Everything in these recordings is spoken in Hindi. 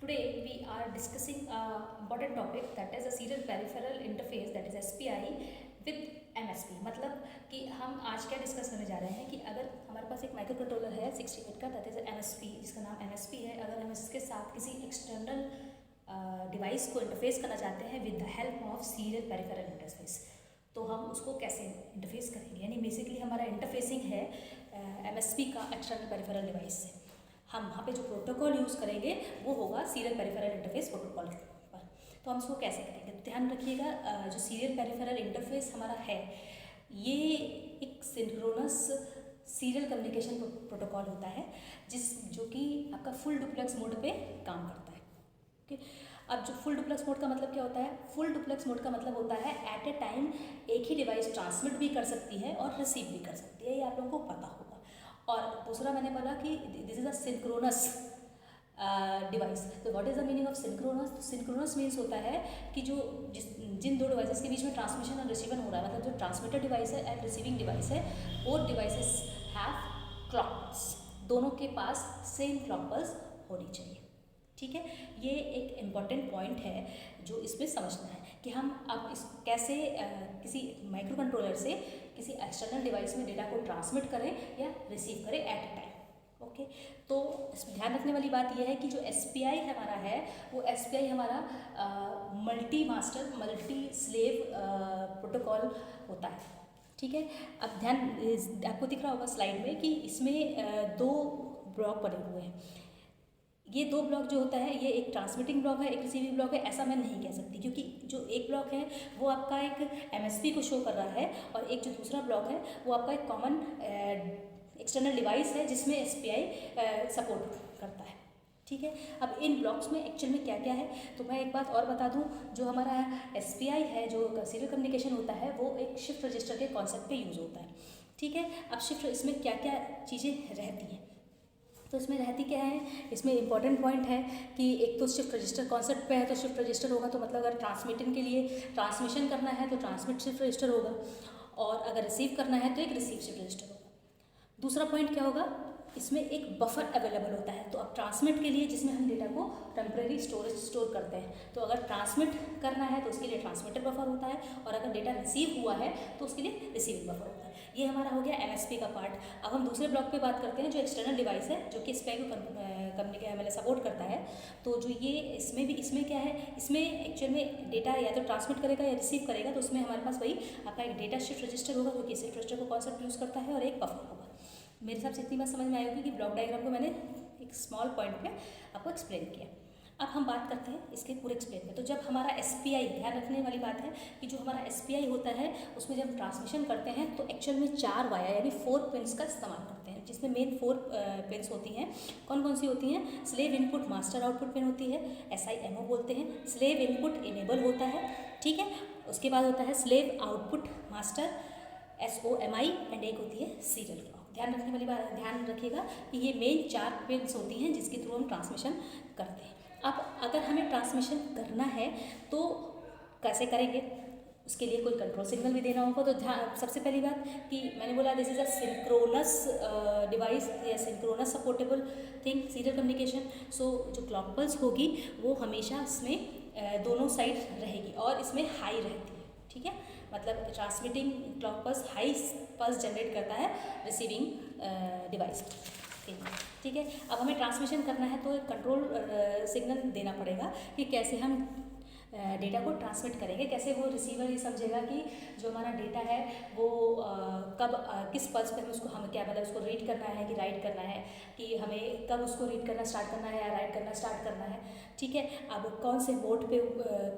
Today we are discussing a important topic, that is a serial peripheral interface, that is SPI with MSP। मतलब कि हम आज क्या डिस्कस करने जा रहे हैं कि अगर हमारे पास एक माइक्रो कंट्रोलर है 68 का, दैट इज MSP, जिसका नाम MSP है। अगर हम इसके साथ किसी एक्सटर्नल डिवाइस को इंटरफेस करना चाहते हैं with the help of serial peripheral interface, तो हम उसको कैसे इंटरफेस करेंगे। यानी बेसिकली हमारा इंटरफेसिंग है MSP का एक्सटर्नल पेरिफेरल डिवाइस से। हम वहाँ पे जो प्रोटोकॉल यूज़ करेंगे वो होगा सीरियल पेरिफेरल इंटरफेस प्रोटोकॉल पर। तो हम इसको कैसे करेंगे, तो ध्यान रखिएगा, जो सीरियल पेरिफेरल इंटरफेस हमारा है ये एक सिंक्रोनस सीरियल कम्युनिकेशन प्रोटोकॉल होता है, जो कि आपका फुल डुप्लेक्स मोड पे काम करता है। ओके, अब जो फुल डुप्लेक्स मोड का मतलब क्या होता है? फुल डुप्लेक्स मोड का मतलब होता है एट ए टाइम एक ही डिवाइस ट्रांसमिट भी कर सकती है और रिसीव भी कर सकती है, ये आप लोगों को पता होगा। और दूसरा मैंने बोला कि this is a synchronous device. तो what is the meaning of synchronous? तो सिंक्रोनस मीन्स होता है कि जिन दो डिवाइसेस के बीच में ट्रांसमिशन और रिसीवन हो रहा है, मतलब जो ट्रांसमीटर डिवाइस है एंड रिसीविंग डिवाइस है, both devices have clock pulse, दोनों के पास सेम क्लॉक पल्स होनी चाहिए। ठीक है, ये एक इम्पॉर्टेंट पॉइंट है जो इसमें समझना है कि हम अब इस कैसे किसी माइक्रो कंट्रोलर से किसी एक्सटर्नल डिवाइस में डेटा को ट्रांसमिट करें या रिसीव करें एट ए टाइम। ओके, तो इसमें ध्यान रखने वाली बात यह है कि जो SPI हमारा है वो SPI हमारा multi master multi slave protocol होता है। ठीक है, अब ध्यान, आपको दिख रहा होगा स्लाइड में कि इसमें दो ब्लॉक बने हुए हैं। ये दो ब्लॉक जो होता है ये एक ट्रांसमिटिंग ब्लॉक है, एक रिसीविंग ब्लॉक है, ऐसा मैं नहीं कह सकती, क्योंकि जो एक ब्लॉक है वो आपका एक MSP को शो कर रहा है और एक जो दूसरा ब्लॉक है वो आपका एक कॉमन एक्सटर्नल डिवाइस है जिसमें SPI सपोर्ट करता है। ठीक है, अब इन ब्लॉक्स में एक्चुअल में क्या क्या है, तो मैं एक बात और बता दूं, जो हमारा SPI है, जो सीरियल कम्युनिकेशन होता है, वो एक शिफ्ट रजिस्टर के कॉन्सेप्ट पे यूज़ होता है। ठीक है, अब शिफ्ट इसमें क्या क्या चीज़ें रहती हैं, तो इसमें रहती क्या है, इसमें इंपॉर्टेंट पॉइंट है कि एक तो शिफ्ट रजिस्टर कॉन्सेप्ट पे है, तो शिफ्ट रजिस्टर होगा तो मतलब अगर ट्रांसमिटिंग के लिए ट्रांसमिशन करना है तो ट्रांसमिट शिफ्ट रजिस्टर होगा, और अगर रिसीव करना है तो एक रिसीव शिफ्ट रजिस्टर होगा। दूसरा पॉइंट क्या होगा, इसमें एक बफर अवेलेबल होता है। तो अब ट्रांसमिट के लिए जिसमें हम डेटा को टेम्परेरी स्टोरेज स्टोर करते हैं, तो अगर ट्रांसमिट करना है तो उसके लिए ट्रांसमिटर बफर होता है, और अगर डेटा रिसीव हुआ है तो उसके लिए रिसीविंग बफर होता है। ये हमारा हो गया MSP का पार्ट। अब हम दूसरे ब्लॉक पे बात करते हैं जो एक्सटर्नल डिवाइस है, जो कि SPI को कम्युनिकेट मतलब सपोर्ट करता है। तो जो ये इसमें क्या है, इसमें एक्चुअल में डेटा या तो ट्रांसमिट करेगा या रिसीव करेगा, तो उसमें हमारे पास वही आपका एक डेटा शिफ्ट रजिस्टर होगा जो कि शिफ्ट रजिस्टर को कॉन्सेप्ट यूज़ करता है, और एक बफर होगा। मेरे हिसाब से इतनी बात समझ में आई होगी कि ब्लॉक डायग्राम को मैंने एक स्मॉल पॉइंट पे आपको एक्सप्लेन किया। अब हम बात करते हैं इसके पूरे एक्सप्लेन में। तो जब हमारा SPI, ध्यान रखने वाली बात है कि जो हमारा SPI होता है उसमें जब ट्रांसमिशन करते हैं तो एक्चुअल में 4 वाया यानी 4 पिन्स का इस्तेमाल करते हैं, जिसमें मेन 4 पिन्स होती हैं। कौन कौन सी होती हैं? Slave input master output pin होती है, SIMO बोलते हैं। स्लेव इनपुट इनेबल होता है, ठीक है। उसके बाद होता है slave output master SOMI, and एक होती है सीरियल क्लॉक। ध्यान रखने वाली बात, ध्यान रखिएगा कि ये मेन 4 पिन्स होती हैं जिसके थ्रू हम ट्रांसमिशन करते हैं। अब अगर हमें ट्रांसमिशन करना है तो कैसे करेंगे, उसके लिए कोई कंट्रोल सिग्नल भी देना होगा। तो ध्यान, सबसे पहली बात कि मैंने बोला this is a synchronous device या synchronous supportable thing, serial communication. So जो क्लॉक पल्स होगी वो हमेशा इसमें दोनों साइड रहेगी और इसमें हाई रहती है। ठीक है, मतलब transmitting clock pulse high pulse generate करता है रिसीविंग डिवाइस। ठीक है, अब हमें ट्रांसमिशन करना है तो एक कंट्रोल सिग्नल देना पड़ेगा कि कैसे हम डेटा को ट्रांसमिट करेंगे, कैसे वो रिसीवर ये समझेगा कि जो हमारा डेटा है वो कब किस पल्स पे हमें क्या मतलब उसको रीड करना है कि राइट करना है, कि हमें कब उसको रीड करना स्टार्ट करना है या राइट करना स्टार्ट करना है। ठीक है, अब कौन से मोड पे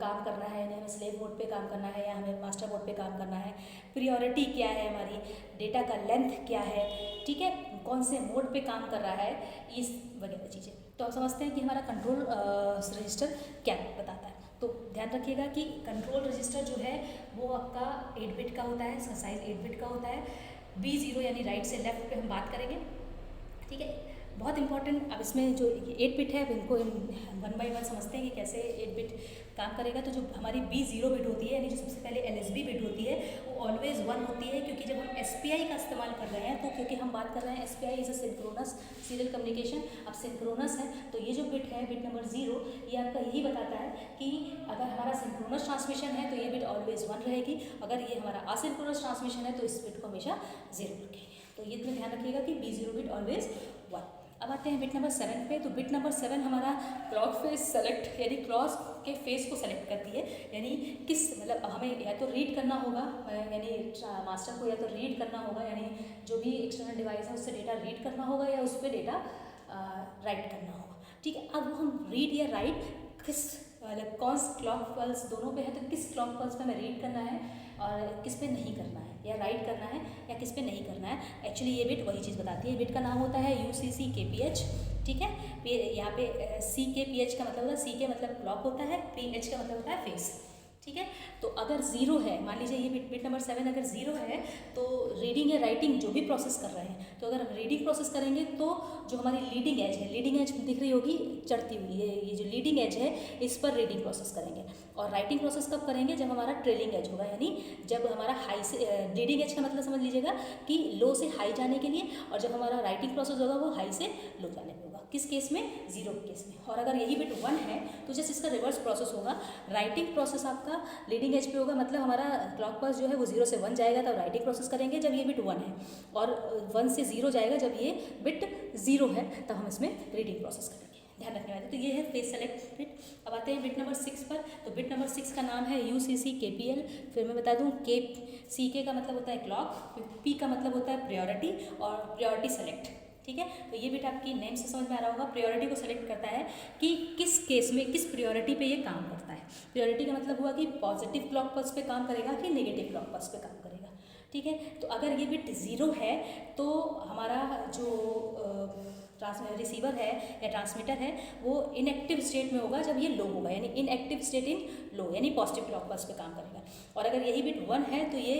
काम करना है, यानी हमें स्लेव मोड पे काम करना है या हमें मास्टर मोड पे काम करना है, प्रियोरिटी क्या है, हमारी डेटा का लेंथ क्या है, ठीक है, कौन से मोड पे काम कर रहा है, इस वगैरह चीज़ें। तो आप समझते हैं कि हमारा कंट्रोल रजिस्टर क्या बताता है। तो ध्यान रखिएगा कि कंट्रोल रजिस्टर जो है वो आपका 8 बिट का होता है, इसका साइज़ 8 बिट का होता है। B0 यानी राइट से लेफ्ट पे हम बात करेंगे, ठीक है। बहुत इंपॉर्टेंट। अब इसमें जो 8 बिट है, अब इनको वन बाय वन समझते हैं कि कैसे 8 बिट काम करेगा। तो जो हमारी B0 बिट होती है, यानी जो सबसे पहले LSB बिट होती है, वो ऑलवेज 1 होती है, क्योंकि जब हम SPI का इस्तेमाल कर रहे हैं, तो क्योंकि हम बात कर रहे हैं SPI is a synchronous serial communication. अब सिंक्रोनस है तो ये जो बिट है, बिट नंबर 0, ये आपका यही बताता है कि अगर हमारा सिंक्रोनस ट्रांसमिशन है तो ये बिट ऑलवेज 1 रहेगी, अगर ये हमारा असिंक्रोनस ट्रांसमिशन है तो इस बिट को हमेशा 0 रखेंगे। तो ये इतना ध्यान रखिएगा कि B0 बिट ऑलवेज 1। अब आते हैं बिट नंबर 7 पे। तो बिट नंबर 7 हमारा क्लॉक फेज सेलेक्ट, यानी क्लॉक के फेज को सेलेक्ट करती है, यानी किस मतलब हमें या तो रीड करना होगा, यानी मास्टर को या तो रीड करना होगा, यानी जो भी एक्सटर्नल डिवाइस है उससे डेटा रीड करना होगा, या उस पर डेटा राइट करना होगा। ठीक है, अब हम रीड या राइट किस मतलब कौन सा क्लॉक पल्स दोनों पे है, तो किस क्लॉक पल्स पे हमें रीड करना है और किस पे नहीं करना है, या राइट करना है या किस पे नहीं करना है। एक्चुअली ये बिट वही चीज़ बताती है। बिट का नाम होता है UCC-KPH। ठीक है, यहाँ पे CKPH का मतलब होता है, CK मतलब क्लॉक होता है, PH का मतलब होता है फेस। ठीक है, तो अगर 0 है, मान लीजिए ये बिट नंबर 7 अगर 0 है, तो रीडिंग या राइटिंग जो भी प्रोसेस कर रहे हैं, तो अगर हम रीडिंग प्रोसेस करेंगे तो जो हमारी लीडिंग एज है, लीडिंग एज दिख रही होगी चढ़ती हुई, ये जो लीडिंग एज है इस पर रीडिंग प्रोसेस करेंगे। और राइटिंग प्रोसेस कब करेंगे, जब हमारा ट्रेलिंग एज होगा, यानी जब हमारा हाई से लीडिंग एज का मतलब समझ लीजिएगा कि लो से हाई जाने के लिए, और जब हमारा राइटिंग प्रोसेस होगा वो हाई से लो जाने में होगा। किस केस में, 0 केस में। और अगर यही बिट 1 है तो जैसे इसका रिवर्स प्रोसेस होगा, राइटिंग प्रोसेस आपका लीडिंग एज पे होगा, मतलब हमारा क्लॉक पल्स जो है वो 0 से 1 जाएगा, तब राइटिंग प्रोसेस करेंगे जब ये बिट 1 है, और 1 से 0 जाएगा जब ये बिट 0 है, तब हम इसमें रीडिंग प्रोसेस करेंगे। ध्यान रखने वाले। तो ये है फेस सेलेक्ट बिट। अब आते हैं बिट नंबर 6 पर। तो बिट नंबर 6 का नाम है UCC-KPL। फिर मैं बता दूं, CK का मतलब होता है क्लॉक, P का मतलब होता है प्रायोरिटी, और प्रायोरिटी सेलेक्ट। ठीक है, तो ये बिट आपकी नेम से समझ में आ रहा होगा। प्रायोरिटी को सेलेक्ट करता है कि किस केस में किस प्रायोरिटी पे ये काम करता है। प्रायोरिटी का मतलब हुआ कि पॉजिटिव क्लॉक पल्स पे काम करेगा कि नेगेटिव क्लॉक पल्स पे काम करेगा। ठीक है, तो अगर ये बिट 0 है तो हमारा जो रिसीवर है या ट्रांसमीटर है वो इनएक्टिव स्टेट में होगा जब ये लो होगा, यानी इनएक्टिव स्टेट इन लो, यानी पॉजिटिव क्लॉक पल्स पे काम करेगा। और अगर यही बिट 1 है तो ये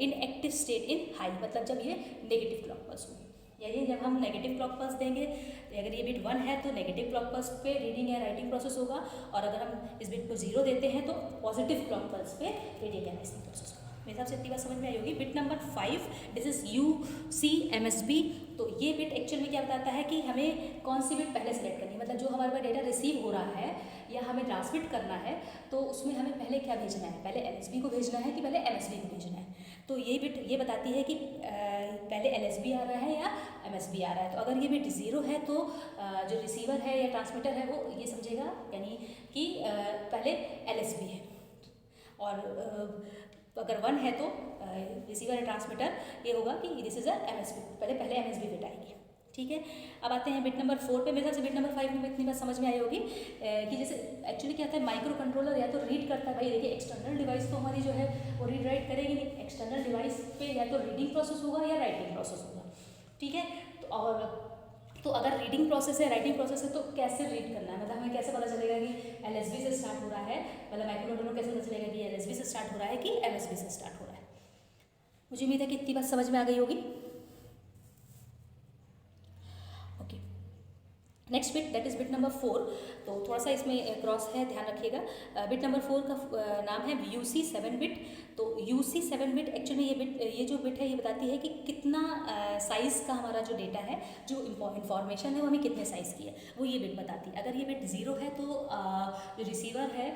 इनएक्टिव स्टेट इन हाई, मतलब जब ये नेगेटिव क्लॉक पल्स होगी, यानी जब हम नेगेटिव क्लॉक पल्स देंगे, अगर ये बिट 1 है तो नेगेटिव क्लॉक पल्स पे रीडिंग या राइटिंग प्रोसेस होगा, और अगर हम इस बिट को 0 देते हैं तो पॉजिटिव क्लॉक पल्स पे रीडिंग या राइटिंग प्रोसेस होगा। मेरे हिसाब से इतनी बात समझ में आई होगी। Bit number 5, this is UCMSB। तो ये बिट एक्चुअल में क्या बताता है कि हमें कौन सी बिट पहले सेलेक्ट करनी है, मतलब जो हमारे पास डेटा रिसीव हो रहा है या हमें ट्रांसमिट करना है, तो उसमें हमें पहले क्या भेजना है, पहले LSB को भेजना है कि पहले MSB को भेजना है। तो ये बिट ये बताती है कि पहले LSB आ रहा है या MSB आ रहा है। तो अगर ये बिट 0 है तो जो रिसीवर है या ट्रांसमीटर है वो ये समझेगा यानी कि पहले LSB है, और अगर 1 है तो रिसीवर या ट्रांसमीटर ये होगा कि दिस इज अ MSB, पहले MSB बिट आएगी। ठीक है, अब आते हैं बिट नंबर 4 पे। मेरे ख्याल से बिट नंबर 5 में इतनी बात समझ में आई होगी कि जैसे एक्चुअली क्या होता है, माइक्रो कंट्रोलर या तो रीड करता है, भाई देखिए एक्सटर्नल डिवाइस तो हमारी जो है वो रीड राइट करेगी नहीं, एक्सटर्नल डिवाइस पे या तो रीडिंग प्रोसेस होगा या राइटिंग प्रोसेस होगा। ठीक है, तो अगर रीडिंग प्रोसेस है, राइटिंग प्रोसेस है, तो कैसे रीड करना है, मतलब हमें कैसे पता चलेगा कि LSB से स्टार्ट हो रहा है, मतलब माइक्रो कंट्रोलर कैसे पता चलेगा कि LSB से स्टार्ट हो रहा है कि MSB से स्टार्ट हो रहा है। मुझे उम्मीद है कि इतनी बात समझ में आ गई होगी। Okay, next bit that is bit number 4। तो थोड़ा सा इसमें क्रॉस है, ध्यान रखिएगा। बिट नंबर 4 का नाम है UC7 बिट। तो UC7 बिट एक्चुअली ये जो बिट है ये बताती है कि कितना साइज़ का हमारा जो डेटा है, जो इन्फॉर्मेशन है वो हमें कितने साइज़ की है, वो ये बिट बताती है। अगर ये बिट 0 है तो जो रिसीवर है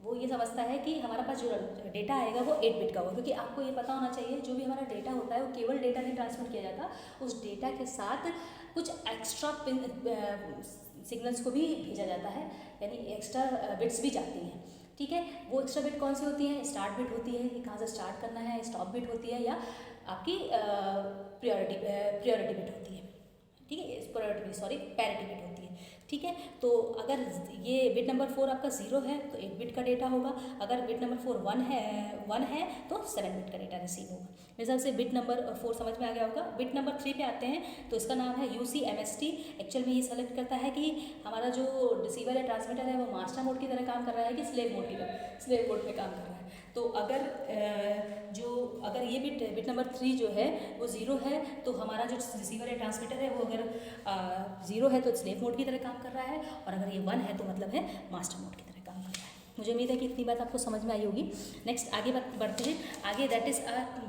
वो ये समझता है कि हमारे पास जो डेटा आएगा वो 8 बिट का होगा, क्योंकि आपको ये पता होना चाहिए जो भी हमारा डेटा होता है वो केवल डेटा नहीं ट्रांसमिट किया जाता, उस डेटा के साथ कुछ एक्स्ट्रा सिग्नल्स को भी भेजा जाता है, यानी एक्स्ट्रा बिट्स भी जाती हैं। ठीक है, वो एक्स्ट्रा बिट कौन सी होती है, स्टार्ट बिट होती है कि कहाँ से स्टार्ट करना है, स्टॉप बिट होती है, या आपकी प्रायोरिटी बिट होती है। ठीक है, पैरिटी बिट होती है। ठीक है। तो अगर ये बिट नंबर 4 आपका 0 है तो 8 बिट का डेटा होगा, अगर बिट नंबर 4 1 है तो 7 बिट का डेटा रिसीव होगा। मेरे हिसाब से बिट नंबर 4 समझ में आ गया होगा। बिट नंबर 3 पे आते हैं तो इसका नाम है UCMST। एक्चुअल में ये सेलेक्ट करता है कि हमारा जो रिसीवर या ट्रांसमीटर है वो मास्टर मोड की तरह काम कर रहा है कि स्लेव मोड में काम कर रहा है। तो अगर ये बिट नंबर 3 जो है वो 0 है तो हमारा जो रिसीवर या ट्रांसमीटर है वो अगर 0 है तो स्लेव मोड की तरह काम कर रहा है, और अगर ये 1 है तो मतलब है मास्टर मोड की तरह काम कर रहा है। मुझे उम्मीद है कि इतनी बात आपको समझ में आई होगी। नेक्स्ट आगे बढ़ते हैं आगे, that is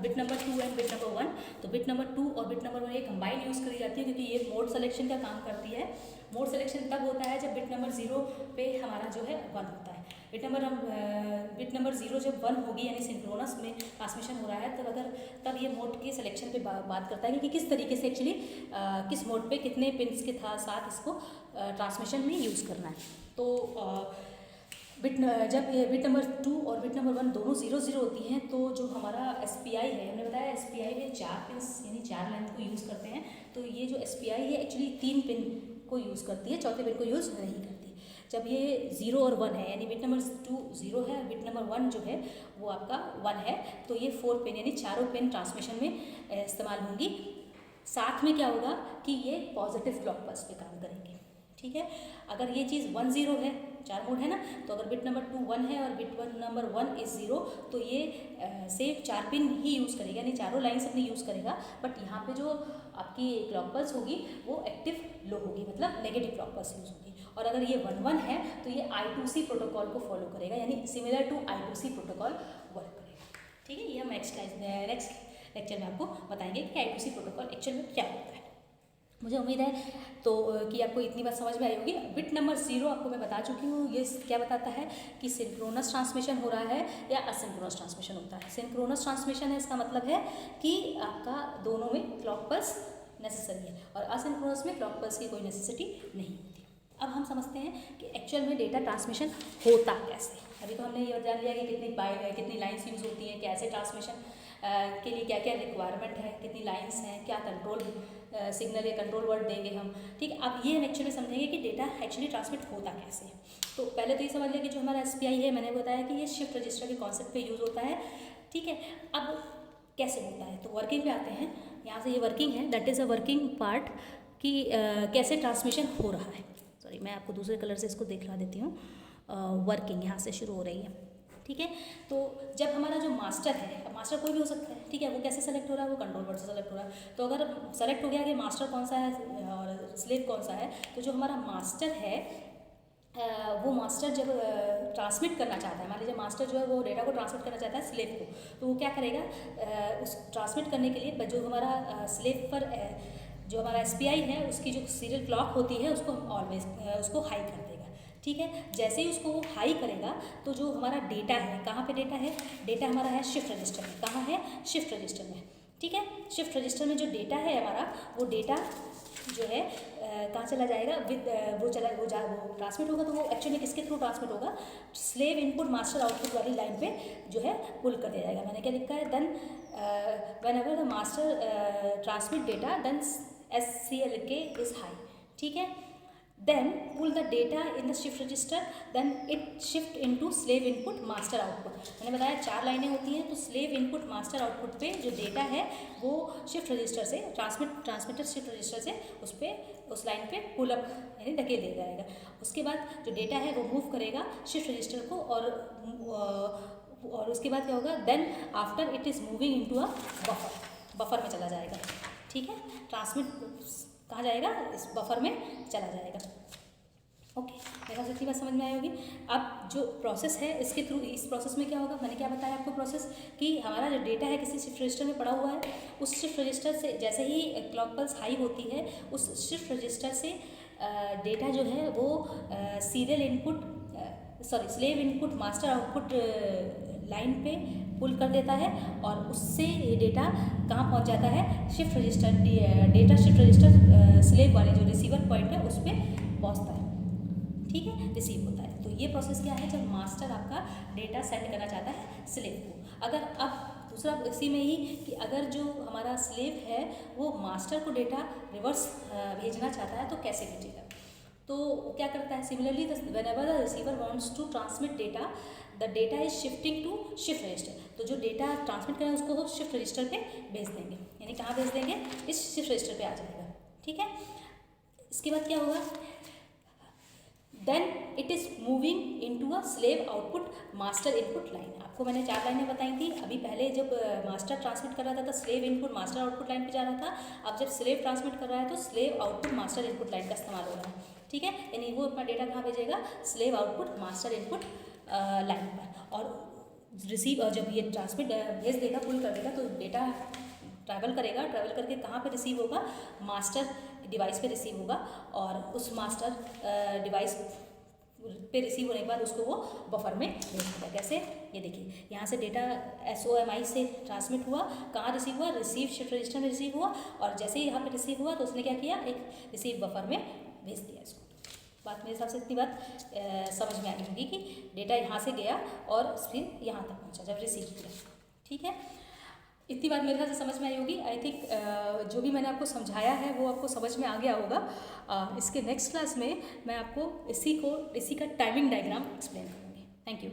bit number 2 and bit number 1। तो बिट नंबर 2 और बिट नंबर 1 ये कंबाइन यूज़ करी जाती है क्योंकि ये मोड सिलेक्शन का काम करती है। मोड सिलेक्शन तब होता है जब बिट नंबर 0 पे हमारा जो है 1 होता है। बिट नंबर 0 जब 1 होगी यानी सिंक्रोनस में ट्रांसमिशन हो रहा है तब ये मोड के सिलेक्शन पे बात करता है कि किस तरीके से एक्चुअली किस मोड पे कितने पिन्स के साथ इसको ट्रांसमिशन में यूज़ करना है। तो जब बिट नंबर 2 और बिट नंबर 1 दोनों 0 होती हैं तो जो हमारा SPI है, हमने बताया SPI में 4 पिन्स यानी 4 लेंथ को यूज़ करते हैं। तो ये जो SPI है एक्चुअली 3 पिन को यूज़ करती है, चौथे पिन को यूज़ नहीं करती। जब ये 0 और 1 है यानी बिट नंबर 2 0 है, बिट नंबर 1 जो है वो आपका 1 है, तो ये 4 पिन यानी चारों पिन ट्रांसमिशन में इस्तेमाल होंगी। साथ में क्या होगा कि ये पॉजिटिव क्लॉक पल्स पे काम करेंगे, ठीक है। अगर ये चीज़ 1 0 है, 4 मोड है ना, तो अगर बिट नंबर 2 1 है और बिट नंबर 1 इज़ 0 तो ये सिर्फ 4 पिन ही यूज़ करेगा, यानी चारों लाइन्स अपनी यूज़ करेगा। बट यहाँ पे जो आपकी क्लॉक पल्स होगी वो एक्टिव लो होगी, मतलब नेगेटिव क्लॉक पल्स यूज़ होगी। और अगर ये 1 1 है तो ये I2C प्रोटोकॉल को फॉलो करेगा, यानी similar to I2C protocol work करेगा, ठीक है। ये हम नेक्स्ट लेक्चर में आपको बताएंगे कि I2C प्रोटोकॉल एक्चुअल में क्या होता है। मुझे उम्मीद है तो कि आपको इतनी बात समझ में आई होगी। बिट नंबर 0 आपको मैं बता चुकी हूँ, ये क्या बताता है कि सिंक्रोनस ट्रांसमिशन हो रहा है या असिंक्रोनस ट्रांसमिशन होता है। सिंक्रोनस ट्रांसमिशन है, इसका मतलब है कि आपका दोनों में क्लॉक पल्स नेसेसरी है और असिंक्रोनस में क्लॉक पल्स की कोई नेसेसिटी नहीं होती। अब हम समझते हैं कि एक्चुअल में डेटा ट्रांसमिशन होता कैसे। अभी तो हमने ये जान लिया कि कितनी लाइन्स यूज़ होती हैं, कैसे ट्रांसमिशन के लिए क्या क्या रिक्वायरमेंट है, कितनी लाइन्स हैं, क्या कंट्रोल सिग्नल या कंट्रोल वर्ड देंगे हम, ठीक है। अब ये हम एक्चुअली समझेंगे कि डेटा एक्चुअली ट्रांसमिट होता कैसे है। तो पहले तो ये समझ लिया कि जो हमारा SPI है, मैंने बताया कि ये शिफ्ट रजिस्टर के कॉन्सेप्ट पे यूज़ होता है, ठीक है। अब कैसे होता है तो वर्किंग पे आते हैं। यहाँ से ये वर्किंग है, that is a working part कि कैसे ट्रांसमिशन हो रहा है। सॉरी, मैं आपको दूसरे कलर से इसको दिखला देती हूँ। वर्किंग यहाँ से शुरू हो रही है, ठीक है। तो जब हमारा जो मास्टर है, अब मास्टर कोई भी हो सकता है, ठीक है, वो कैसे सेलेक्ट हो रहा है, वो कंट्रोल वर्ड से सेलेक्ट हो रहा है। तो अगर सेलेक्ट हो गया कि मास्टर कौन सा है और स्लेव कौन सा है, तो जो हमारा मास्टर है वो मास्टर जब ट्रांसमिट करना चाहता है, मान लीजिए मास्टर जो है वो डेटा को ट्रांसमिट करना चाहता है स्लेव को, तो वो क्या करेगा, उस ट्रांसमिट करने के लिए जो हमारा स्लेव पर जो हमारा SPI है उसकी जो सीरियल क्लॉक होती है उसको ऑलवेज उसको हाई कर देगा, ठीक है। जैसे ही उसको वो हाई करेगा तो जो हमारा डेटा है, कहाँ पे डेटा है, डेटा हमारा है शिफ्ट रजिस्टर में। कहाँ है, शिफ्ट रजिस्टर में, ठीक है। शिफ्ट रजिस्टर में जो डेटा है हमारा, वो डेटा जो है कहाँ चला जाएगा, वो ट्रांसमिट होगा। तो वो एक्चुअली किसके थ्रू ट्रांसमिट होगा, स्लेव इनपुट मास्टर आउटपुट वाली लाइन पे जो है पुल कर दिया जाएगा। मैंने क्या लिखा है, then whenever the master transmit data then SCLK is high, ठीक है। then pull the data in the shift register, then it shift into slave input master output। मैंने बताया 4 लाइनें होती हैं, तो slave input master output पे जो डेटा है वो शिफ्ट रजिस्टर से ट्रांसमिटर शिफ्ट रजिस्टर से उस लाइन पे पुल अप यानी धकेल दिया जाएगा। उसके बाद जो डेटा है वो मूव करेगा शिफ्ट रजिस्टर को, और उसके बाद क्या होगा, then after it is moving into a buffer में चला जाएगा, ठीक है। ट्रांसमिट कहाँ जाएगा, इस बफर में चला जाएगा, ओके। मेरे ख्याल से इतनी बात समझ में आई होगी। अब जो प्रोसेस है इसके थ्रू, इस प्रोसेस में क्या होगा, मैंने क्या बताया आपको प्रोसेस, कि हमारा जो डेटा है किसी शिफ्ट रजिस्टर में पड़ा हुआ है, उस शिफ्ट रजिस्टर से जैसे ही क्लॉक पल्स हाई होती है, उस शिफ्ट रजिस्टर से डेटा जो है वो serial input slave input master output line पे पुल कर देता है, और उससे ये डेटा कहाँ पहुँच जाता है, shift register data shift register slave वाले जो रिसीवर पॉइंट है उस पर पहुँचता है, ठीक है, रिसीव होता है। तो ये प्रोसेस क्या है, जब मास्टर आपका डेटा सेंड करना चाहता है स्लेव को। अगर अब दूसरा इसी में ही कि अगर जो हमारा स्लेव है वो मास्टर को डेटा रिवर्स भेजना चाहता है तो कैसे भेजेगा। तो क्या करता है, similarly whenever the receiver wants to transmit data, the data is shifting to shift register. तो जो डेटा ट्रांसमिट करें उसको वो शिफ्ट रजिस्टर पे भेज देंगे, यानी कहाँ भेज देंगे, इस शिफ्ट रजिस्टर पे आ जाएगा। ठीक है, इसके बाद क्या होगा, then it is moving into a slave output master input line. आपको मैंने 4 लाइनें बताई थी। अभी पहले जब मास्टर ट्रांसमिट कर रहा था तो slave input master output line पे जा रहा था। अब जब स्लेव ट्रांसमिट कर रहा है तो slave output master input line का इस्तेमाल हो रहा है। ठीक है, यानी वो अपना डेटा कहाँ भेजेगा, slave output master input line पर। और रिसीव जब ये ट्रांसमिट भेज देगा, पुल कर देगा, तो डेटा ट्रैवल करेगा, ट्रैवल करके कहाँ पे रिसीव होगा, मास्टर डिवाइस पे रिसीव होगा। और उस मास्टर डिवाइस पे रिसीव होने के बाद उसको वो बफर में भेज देगा। कैसे, ये देखिए, यहाँ से डेटा SOMI से ट्रांसमिट हुआ, कहाँ रिसीव हुआ, रिसीव शिफ्ट रजिस्टर में रिसीव हुआ। और जैसे ही यहाँ पे रिसीव हुआ तो उसने क्या किया, एक रिसीव बफर में भेज दिया इसको। बात मेरे हिसाब से इतनी बात समझ में आई होगी कि डेटा यहाँ से गया और फिर यहाँ तक पहुँचा जब रिसीव किया। ठीक है, इतनी बात मेरे ख्याल से समझ में आई होगी। आई थिंक जो भी मैंने आपको समझाया है वो आपको समझ में आ गया होगा। इसके नेक्स्ट क्लास में मैं आपको इसी का टाइमिंग डायग्राम एक्सप्लेन करूँगी। Thank you.